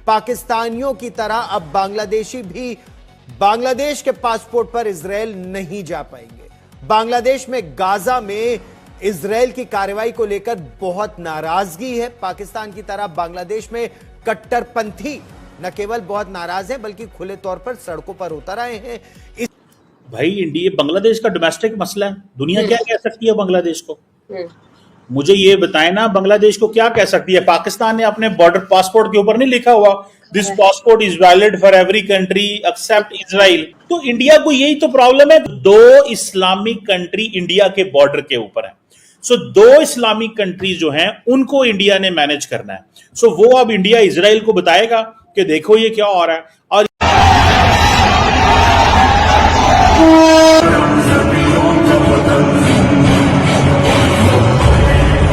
पाकिस्तानियों की तरह अब बांग्लादेशी भी बांग्लादेश के पासपोर्ट पर इजराइल नहीं जा पाएंगे। बांग्लादेश में गाजा में इजराइल की कार्रवाई को लेकर बहुत नाराजगी है। पाकिस्तान की तरह बांग्लादेश में कट्टरपंथी न केवल बहुत नाराज है बल्कि खुले तौर पर सड़कों पर उतर आए हैं। भाई इंडिया बांग्लादेश का डोमेस्टिक मसला है, दुनिया क्या कह सकती है बांग्लादेश को? मुझे ये बताएं ना, बांग्लादेश को क्या कह सकती है? पाकिस्तान ने अपने बॉर्डर पासपोर्ट के ऊपर नहीं लिखा हुआ this passport is valid for every country accept Israel? तो इंडिया को यही तो प्रॉब्लम है, दो इस्लामिक कंट्री इंडिया के बॉर्डर के ऊपर है। सो दो इस्लामिक कंट्रीज जो हैं उनको इंडिया ने मैनेज करना है। सो वो अब इंडिया इजराइल को बताएगा कि देखो ये क्या हो रहा है। और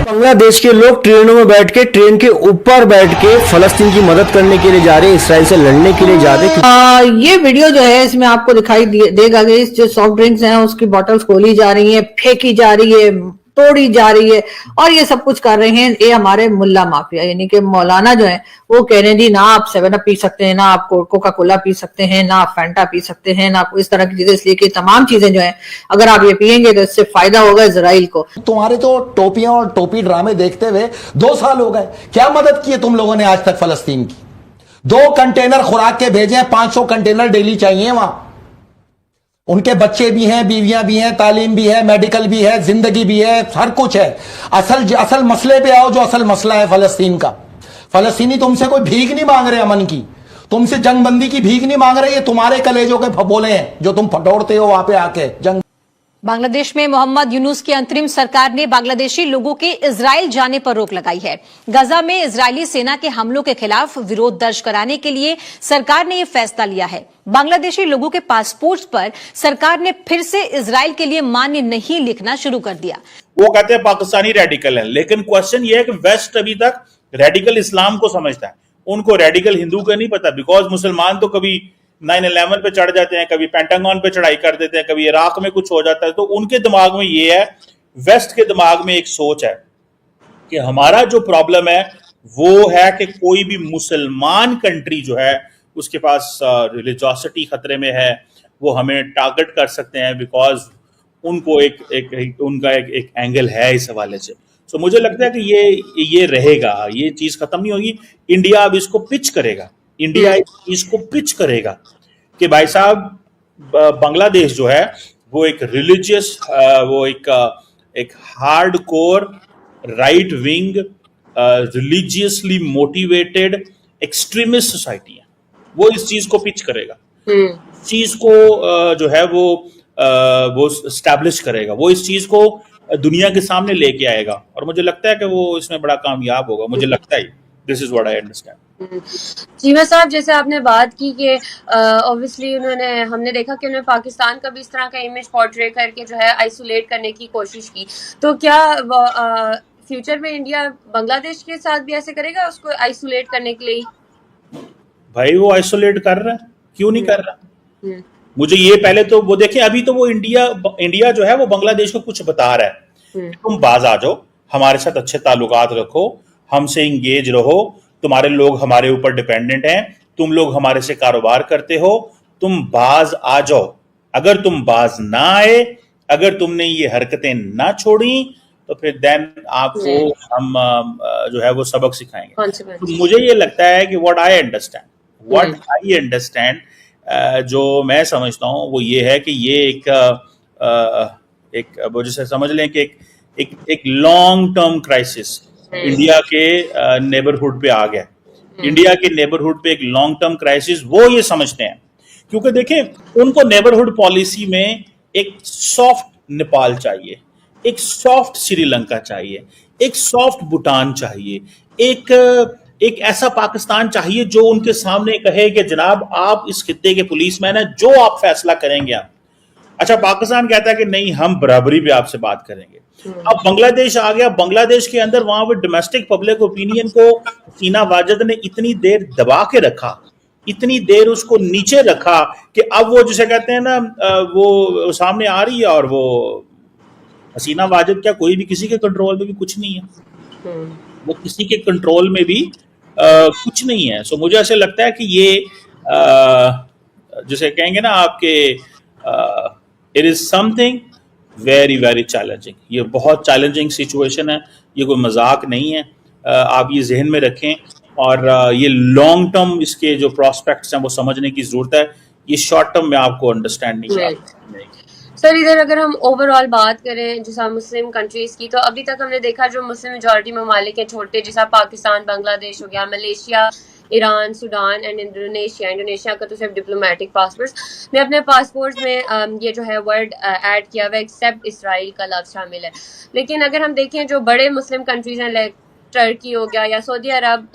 बांग्लादेश के लोग ट्रेनों में बैठ के, ट्रेन के ऊपर बैठ के फलस्तीन की मदद करने के लिए जा रहे, इसराइल से लड़ने के लिए जा रहे। ये वीडियो जो है इसमें आपको दिखाई देगा कि जो सॉफ्ट ड्रिंक्स हैं उसकी बोतल्स खोली जा रही हैं, फेंकी जा रही है, तोड़ी जा रही है और ये सब कुछ कर रहे हैं ये हमारे मुल्ला माफिया, यानी कि मौलाना जो है वो कह रहे हैं जी ना आप 7 अप पी सकते हैं, ना आप कोका कोला पी सकते हैं, ना आप फैंटा पी सकते हैं, ना आप इस तरह की चीजें, इसलिए कि तमाम चीजें जो है अगर आप ये पियेंगे तो इससे फायदा होगा इजराइल को। तुम्हारे तो टोपियां और टोपी ड्रामे देखते हुए 2 साल हो गए, क्या मदद की है तुम लोगों ने आज तक फलस्तीन की? 2 कंटेनर खुराक के भेजे हैं, 500 कंटेनर डेली चाहिए वहां। उनके बच्चे भी हैं, बीवियां भी हैं, तालीम भी है, मेडिकल भी है, जिंदगी भी है, हर कुछ है। असल मसले पे आओ, जो असल मसला है फलस्तीन का। फलस्तीनी तुमसे कोई भीख नहीं मांग रहे अमन की, तुमसे जंगबंदी की भीख नहीं मांग रहे, ये तुम्हारे कलेजों के फबोले हैं जो तुम फटोड़ते हो वहां पे आके। बांग्लादेश में मोहम्मद यूनुस की अंतरिम सरकार ने बांग्लादेशी लोगों के इजराइल जाने पर रोक लगाई है। गजा में इजरायली सेना के हमलों के खिलाफ विरोध दर्ज कराने के लिए सरकार ने यह फैसला लिया है। बांग्लादेशी लोगों के पासपोर्ट पर सरकार ने फिर से इजराइल के लिए मान्य नहीं लिखना शुरू कर दिया। वो कहते हैं पाकिस्तानी रेडिकल है, लेकिन क्वेश्चन ये है कि वेस्ट अभी तक रेडिकल इस्लाम को समझता है, उनको रेडिकल हिंदू का नहीं पता। बिकॉज मुसलमान तो कभी 9/11 पे चढ़ जाते हैं, कभी पेंटागन पे चढ़ाई कर देते हैं, कभी इराक में कुछ हो जाता है, तो उनके दिमाग में ये है, वेस्ट के दिमाग में एक सोच है कि हमारा जो प्रॉब्लम है वो है कि कोई भी मुसलमान कंट्री जो है उसके पास रिलीजियोसिटी खतरे में है, वो हमें टारगेट कर सकते हैं, बिकॉज उनको उनका एक एंगल है इस हवाले से। सो मुझे लगता है कि ये रहेगा, ये चीज खत्म नहीं होगी। इंडिया अब इसको पिच करेगा, इंडिया इसको पिच करेगा कि भाई साहब बांग्लादेश जो है वो एक रिलीजियस, वो एक hard core right wing religiously motivated extremist society है, वो इस चीज को पिच करेगा, चीज को जो है वो एस्टैब्लिश करेगा, वो इस चीज को दुनिया के सामने लेके आएगा और मुझे लगता है कि वो इसमें बड़ा कामयाब होगा। मुझे लगता है, this is what I understand. Cheema साहब, जैसे आपने बात की कि ऑब्वियसली हमने देखा कि उन्होंने पाकिस्तान का भी इस तरह का इमेज पोर्ट्रे करके जो है आइसोलेट करने की कोशिश की, तो क्या फ्यूचर में इंडिया बांग्लादेश के साथ भी ऐसे करेगा उसको आइसोलेट करने के लिए? भाई वो आइसोलेट कर रहा है, क्यों नहीं कर रहा? मुझे ये पहले तो वो देखे, अभी तो वो इंडिया जो है वो बांग्लादेश को कुछ बता रहा है, तुम बाज आ जाओ, हमारे साथ अच्छे ताल्लुकात रखो, हमसे इंगेज रहो, तुम्हारे लोग हमारे ऊपर डिपेंडेंट हैं, तुम लोग हमारे से कारोबार करते हो, तुम बाज आ जाओ। अगर तुम बाज ना आए, अगर तुमने ये हरकतें ना छोड़ी, तो फिर देन आपको हम जो है वो सबक सिखाएंगे। तो मुझे ये लगता है कि व्हाट आई अंडरस्टैंड जो मैं समझता हूँ वो ये है कि ये एक वो जैसे समझ लें कि एक लॉन्ग टर्म क्राइसिस इंडिया के नेबरहुड पे आ गया। इंडिया के नेबरहुड पे एक लॉन्ग टर्म क्राइसिस वो ये समझते हैं, क्योंकि देखें उनको नेबरहुड पॉलिसी में एक सॉफ्ट नेपाल चाहिए, एक सॉफ्ट श्रीलंका चाहिए, एक सॉफ्ट भूटान चाहिए, एक ऐसा पाकिस्तान चाहिए जो उनके सामने कहे कि जनाब आप इस खित्ते के पुलिसमैन हैं, जो आप फैसला करेंगे आप। अच्छा, पाकिस्तान कहता है कि नहीं, हम बराबरी पे आपसे बात करेंगे। अब बांग्लादेश आ गया, बांग्लादेश के अंदर वहां पे डोमेस्टिक पब्लिक ओपिनियन को हसीना वाजिद ने इतनी देर दबा के रखा, इतनी देर उसको नीचे रखा कि अब वो जिसे कहते हैं ना वो सामने आ रही है, और वो हसीना वाजिद क्या कोई भी किसी के कंट्रोल में भी कुछ नहीं है, वो किसी के कंट्रोल में भी कुछ नहीं है। सो मुझे ऐसे लगता है कि ये जैसे कहेंगे ना आपके it is something very very challenging. ये बहुत चैलेंजिंग सिचुएशन है, ये कोई मजाक नहीं है। आप ये जहन में रखें और ये लॉन्ग टर्म इसके जो प्रॉस्पेक्ट्स हैं वो समझने की जरूरत है। ये शॉर्ट टर्म में आपको अंडरस्टैंड नहीं है। सर इधर अगर हम ओवरऑल बात करें जैसा मुस्लिम कंट्रीज की, तो अभी तक हमने देखा जो मुस्लिम मेजॉरिटी ममालिक हैं छोटे, जैसा पाकिस्तान, बांग्लादेश हो गया, Malaysia, Iran, Sudan and Indonesia का तो सिर्फ डिप्लोमेटिक पासपोर्ट्स में अपने पासपोर्ट्स में ये जो है वर्ड ऐड किया हुआ एक्सेप्ट इसराइल का लफ्ज़ शामिल है। लेकिन अगर हम देखें जो बड़े मुस्लिम कंट्रीज हैं लाइक टर्की हो गया या सऊदी अरब,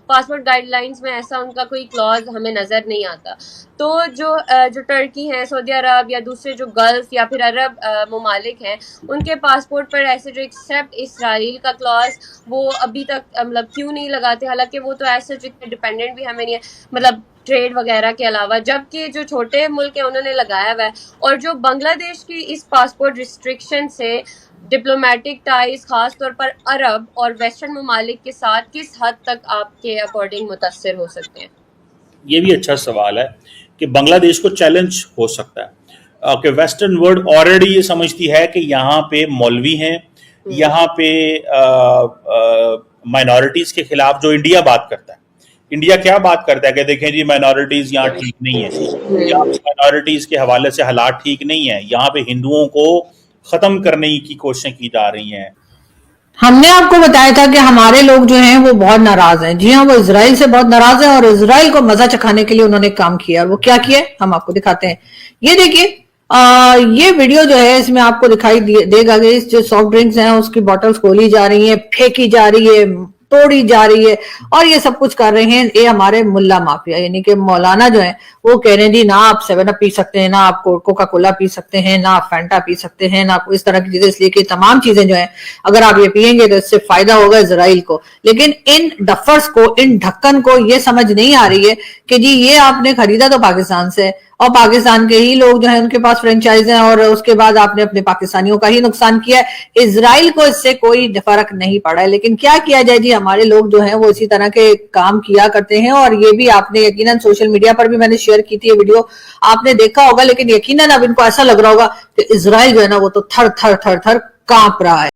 पासपोर्ट गाइडलाइंस में ऐसा उनका कोई क्लॉज हमें नज़र नहीं आता। तो जो टर्की है, सऊदी अरब या दूसरे जो गल्फ या फिर अरब ममालिक हैं, उनके पासपोर्ट पर ऐसे जो एक्सेप्ट इसराइल का क्लॉज वो अभी तक मतलब क्यों नहीं लगाते? हालांकि वो तो ऐसे जितने डिपेंडेंट भी हमें नहीं है, मतलब ट्रेड वगैरह के अलावा, जबकि जो छोटे मुल्क हैं उन्होंने लगाया हुआ है। और जो बांग्लादेश की इस पासपोर्ट रिस्ट्रिक्शन से डिप्लोमेटिक टाइज खास तौर पर अरब और वेस्टर्न ममालिक के साथ किस हद तक आपके अकॉर्डिंग मुतासिर हो सकते हैं? ये भी अच्छा सवाल है कि बांग्लादेश को चैलेंज हो सकता है कि वेस्टर्न वर्ल्ड ऑलरेडी ये समझती है कि यहाँ पे मौलवी हैं, यहाँ पे माइनॉरिटीज के खिलाफ जो इंडिया बात करता है। इंडिया क्या बात करता है कि देखें जी माइनॉरिटीज यहाँ ठीक नहीं है, यहाँ पे माइनॉरिटीज के हवाले से हालात ठीक नहीं है, यहाँ पे हिंदुओं को खत्म करने की कोशिशें की जा रही हैं। हमने आपको बताया था कि हमारे लोग जो हैं वो बहुत नाराज हैं। जी हाँ, वो इजराइल से बहुत नाराज हैं और इजराइल को मजा चखाने के लिए उन्होंने काम किया। वो क्या किया हम आपको दिखाते हैं। ये देखिए, ये वीडियो जो है इसमें आपको दिखाई देगा कि जो सॉफ्ट ड्रिंक्स हैं उसकी बॉटल्स खोली जा रही है, फेंकी जा रही है, तोड़ी जा रही है और ये सब कुछ कर रहे हैं ये हमारे मुल्ला माफिया, यानी कि मौलाना जो है वो कह रहे हैं जी ना आप 7 अप पी सकते हैं, ना आप कोका कोला पी सकते हैं, ना आप फैंटा पी सकते हैं, ना इस तरह की चीजें, इसलिए कि तमाम चीजें जो है अगर आप ये पियेंगे तो इससे फायदा होगा इजराइल को। लेकिन इन डफर्स को, इन ढक्कन को ये समझ नहीं आ रही है कि जी ये आपने खरीदा तो पाकिस्तान से और पाकिस्तान के ही लोग जो है उनके पास फ्रेंचाइज हैं और उसके बाद आपने अपने पाकिस्तानियों का ही नुकसान किया है। इजराइल को इससे कोई फर्क नहीं पड़ा है। लेकिन क्या किया जाए जी, हमारे लोग जो हैं वो इसी तरह के काम किया करते हैं और ये भी आपने यकीनन सोशल मीडिया पर भी मैंने शेयर की थी ये वीडियो, आपने देखा होगा। लेकिन यकीनन अब इनको ऐसा लग रहा होगा कि इजराइल जो है ना वो तो थर थर थर थर कांप रहा है।